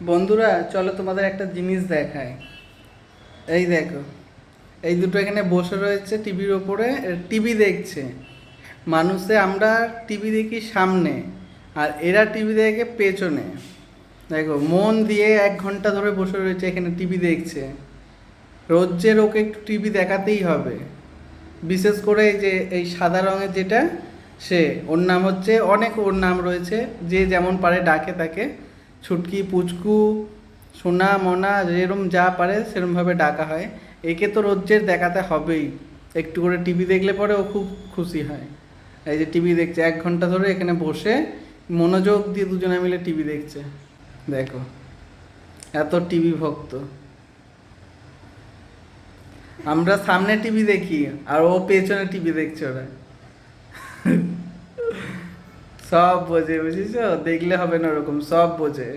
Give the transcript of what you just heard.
বন্ধুরা চলো তোমাদের একটা জিনিস দেখায়। এই দেখো, এই দুটো এখানে বসে রয়েছে টিভির ওপরে, টিভি দেখছে। মানুষে আমরা টিভি দেখি সামনে, আর এরা টিভি দেখে পেছনে। দেখো, মন দিয়ে 1 ঘন্টা ধরে বসে রয়েছে এখানে টিভি দেখছে। রোজের ওকে একটু টিভি দেখাতেই হবে। বিশেষ করে এই যে এই সাদা রঙের যেটা, সে, ওর নাম হচ্ছে, অনেক ওর নাম রয়েছে, যে যেমন পারে ডাকে তাকে। ছুটকি, পুচকু, সোনা, মনা, যেরম যা পারে সেরমভাবে ডাকা হয়। একে তো রোজের দেখাতে হবেই। একটু করে টিভি দেখলে পরে ও খুব খুশি হয়। এই যে টিভি দেখছে 1 ঘন্টা ধরে এখানে বসে, মনোযোগ দিয়ে দুজনে মিলে টিভি দেখছে। দেখো, এত টিভি ভক্ত। আমরা সামনে টিভি দেখি, আর ও পেছনে টিভি দেখছে। ওরা সব বোঝে, বুঝেছো? দেখলে হবে না, ওরকম সব বোঝে।